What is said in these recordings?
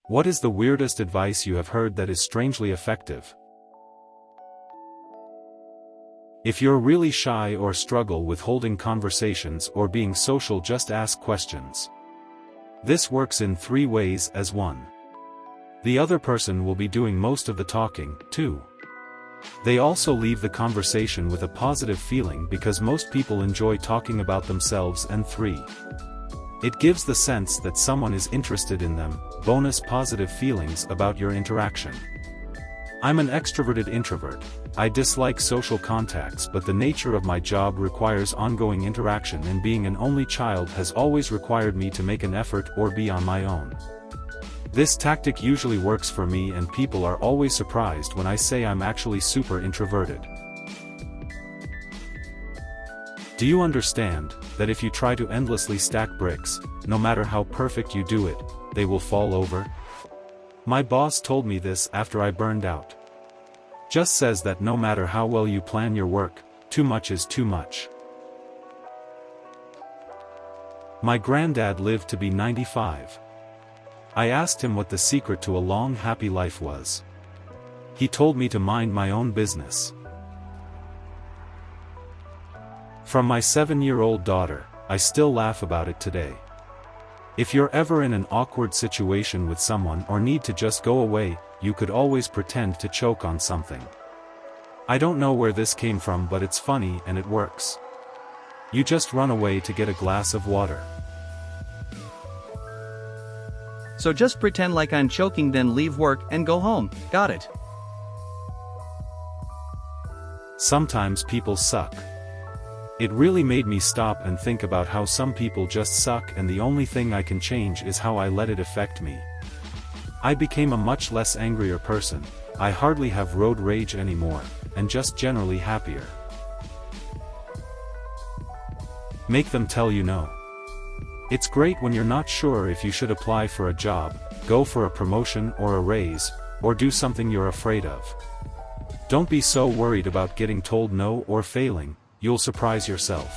What is the weirdest advice you have heard that is strangely effective? If you're really shy or struggle with holding conversations or being social, just ask questions. This works in 3 ways as 1. The other person will be doing most of the talking, 2. They also leave the conversation with a positive feeling because most people enjoy talking about themselves, and 3. It gives the sense that someone is interested in them, bonus positive feelings about your interaction. I'm an extroverted introvert. I dislike social contacts, but the nature of my job requires ongoing interaction, and being an only child has always required me to make an effort or be on my own. This tactic usually works for me, and people are always surprised when I say I'm actually super introverted. Do you understand that if you try to endlessly stack bricks, no matter how perfect you do it, they will fall over? My boss told me this after I burned out. Just says that no matter how well you plan your work, too much is too much. My granddad lived to be 95. I asked him what the secret to a long happy life was. He told me to mind my own business. From my 7-year-old daughter, I still laugh about it today. If you're ever in an awkward situation with someone or need to just go away, you could always pretend to choke on something. I don't know where this came from, but it's funny and it works. You just run away to get a glass of water. So just pretend like I'm choking, then leave work and go home. Got it. Sometimes people suck. It really made me stop and think about how some people just suck, and the only thing I can change is how I let it affect me. I became a much less angrier person. I hardly have road rage anymore, and just generally happier. Make them tell you no. It's great when you're not sure if you should apply for a job, go for a promotion or a raise, or do something you're afraid of. Don't be so worried about getting told no or failing. You'll surprise yourself.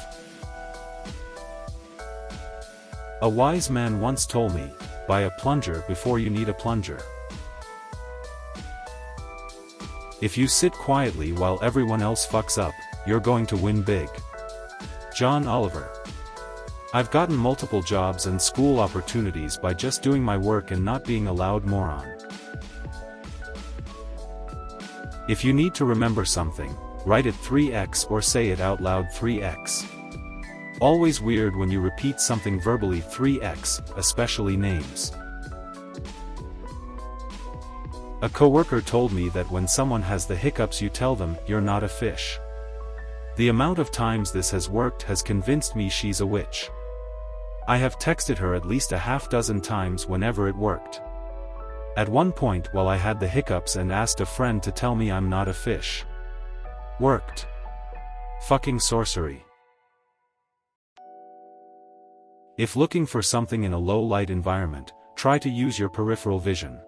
A wise man once told me, buy a plunger before you need a plunger. If you sit quietly while everyone else fucks up, you're going to win big. John Oliver. I've gotten multiple jobs and school opportunities by just doing my work and not being a loud moron. If you need to remember something, write it 3x or say it out loud 3x. Always weird when you repeat something verbally 3x, especially names. A coworker told me that when someone has the hiccups, you tell them, "You're not a fish." The amount of times this has worked has convinced me she's a witch. I have texted her at least a half dozen times whenever it worked. At one point while I had the hiccups and asked a friend to tell me I'm not a fish. Worked. Fucking sorcery. If looking for something in a low-light environment, try to use your peripheral vision.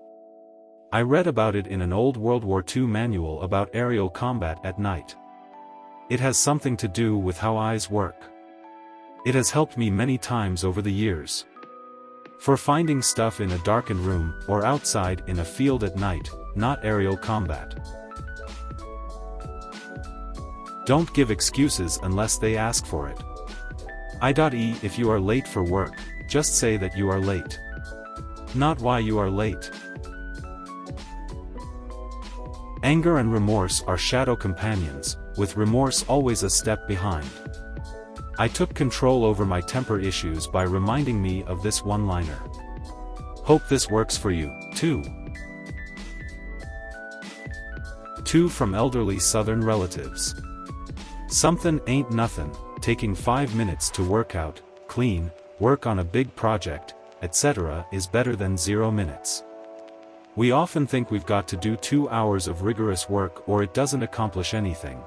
I read about it in an old World War II manual about aerial combat at night. It has something to do with how eyes work. It has helped me many times over the years. For finding stuff in a darkened room, or outside in a field at night, not aerial combat. Don't give excuses unless they ask for it. I.e. If you are late for work, just say that you are late. Not why you are late. Anger and remorse are shadow companions, with remorse always a step behind. I took control over my temper issues by reminding me of this one-liner. Hope this works for you, too. 2 from elderly Southern relatives. Something ain't nothing, taking 5 minutes to work out, clean, work on a big project, etc. is better than 0 minutes. We often think we've got to do 2 hours of rigorous work or it doesn't accomplish anything.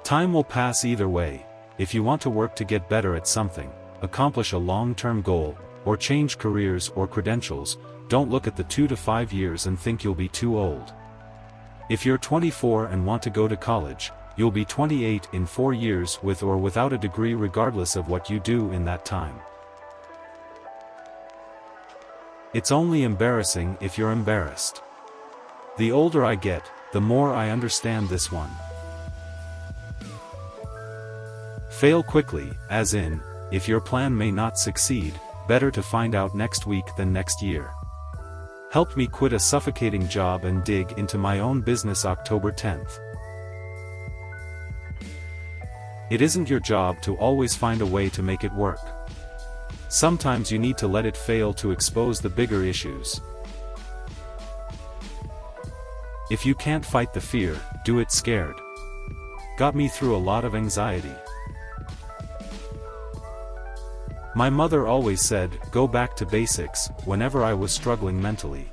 Time will pass either way. If you want to work to get better at something, accomplish a long-term goal, or change careers or credentials, don't look at the 2 to 5 years and think you'll be too old. If you're 24 and want to go to college, you'll be 28 in 4 years with or without a degree, regardless of what you do in that time. It's only embarrassing if you're embarrassed. The older I get, the more I understand this one. Fail quickly, as in, if your plan may not succeed, better to find out next week than next year. Helped me quit a suffocating job and dig into my own business October 10th. It isn't your job to always find a way to make it work. Sometimes you need to let it fail to expose the bigger issues. If you can't fight the fear, do it scared. Got me through a lot of anxiety. My mother always said, go back to basics, whenever I was struggling mentally.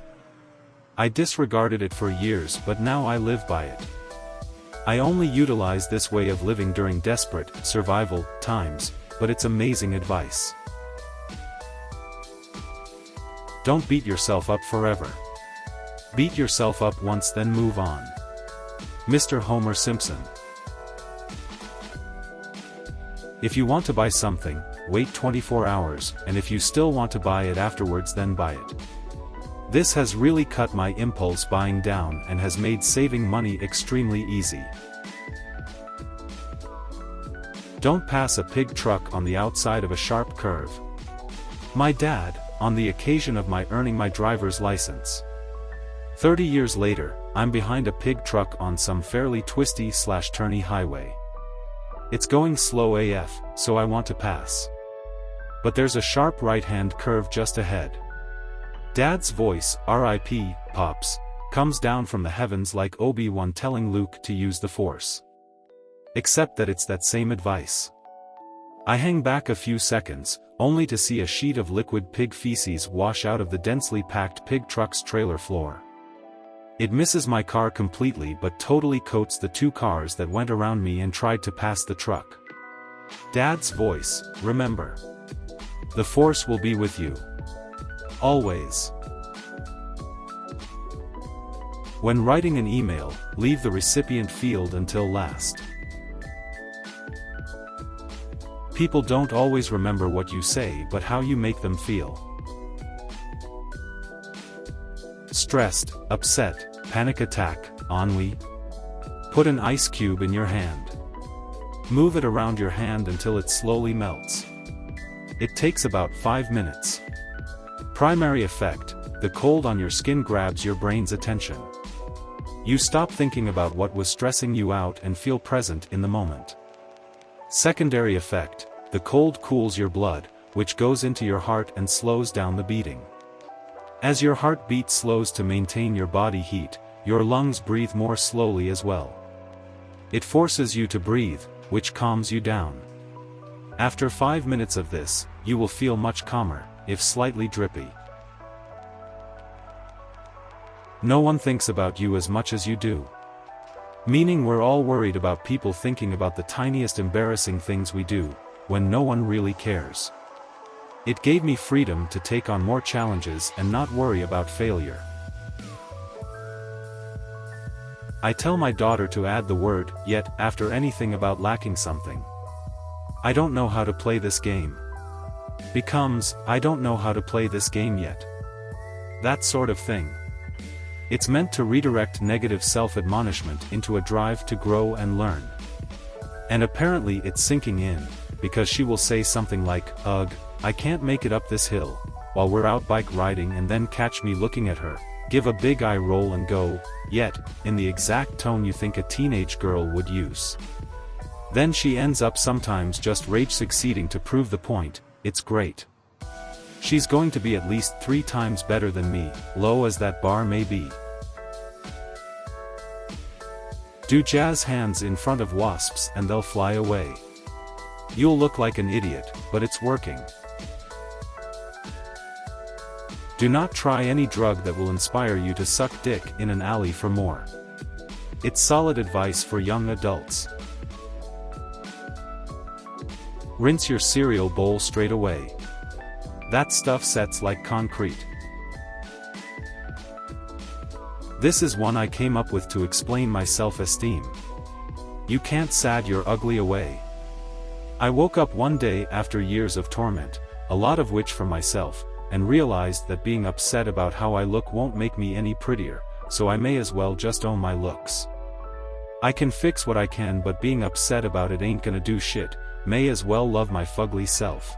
I disregarded it for years, but now I live by it. I only utilize this way of living during desperate, survival times, but it's amazing advice. Don't beat yourself up forever. Beat yourself up once, then move on. Mr. Homer Simpson. If you want to buy something, wait 24 hours, and if you still want to buy it afterwards, then buy it. This has really cut my impulse buying down and has made saving money extremely easy. Don't pass a pig truck on the outside of a sharp curve. My dad, on the occasion of my earning my driver's license. 30 years later, I'm behind a pig truck on some fairly twisty/turny highway. It's going slow AF, so I want to pass. But there's a sharp right-hand curve just ahead. Dad's voice, R.I.P., Pops, comes down from the heavens like Obi-Wan telling Luke to use the Force. Except that it's that same advice. I hang back a few seconds, only to see a sheet of liquid pig feces wash out of the densely packed pig truck's trailer floor. It misses my car completely but totally coats the two cars that went around me and tried to pass the truck. Dad's voice, remember. The Force will be with you. Always. When writing an email, leave the recipient field until last. People don't always remember what you say but how you make them feel. Stressed, upset, panic attack, ennui? Put an ice cube in your hand. Move it around your hand until it slowly melts. It takes about 5 minutes. Primary effect, the cold on your skin grabs your brain's attention. You stop thinking about what was stressing you out and feel present in the moment. Secondary effect, the cold cools your blood, which goes into your heart and slows down the beating. As your heartbeat slows to maintain your body heat, your lungs breathe more slowly as well. It forces you to breathe, which calms you down. After 5 minutes of this, you will feel much calmer, if slightly drippy. No one thinks about you as much as you do. Meaning we're all worried about people thinking about the tiniest embarrassing things we do, when no one really cares. It gave me freedom to take on more challenges and not worry about failure. I tell my daughter to add the word, yet, after anything about lacking something. I don't know how to play this game. Becomes, I don't know how to play this game yet. That sort of thing. It's meant to redirect negative self-admonishment into a drive to grow and learn. And apparently it's sinking in, because she will say something like, ugh, I can't make it up this hill, while we're out bike riding, and then catch me looking at her, give a big eye roll and go, yet, in the exact tone you think a teenage girl would use. Then she ends up sometimes just rage succeeding to prove the point. It's great. She's going to be at least 3 times better than me, low as that bar may be. Do jazz hands in front of wasps and they'll fly away. You'll look like an idiot, but it's working. Do not try any drug that will inspire you to suck dick in an alley for more. It's solid advice for young adults. Rinse your cereal bowl straight away. That stuff sets like concrete. This is one I came up with to explain my self-esteem. You can't sad your ugly away. I woke up one day after years of torment, a lot of which from myself, and realized that being upset about how I look won't make me any prettier, so I may as well just own my looks. I can fix what I can, but being upset about it ain't gonna do shit, may as well love my fugly self.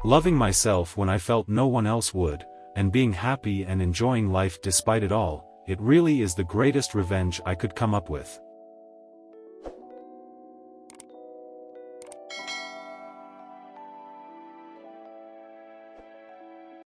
Loving myself when I felt no one else would, and being happy and enjoying life despite it all, it really is the greatest revenge I could come up with.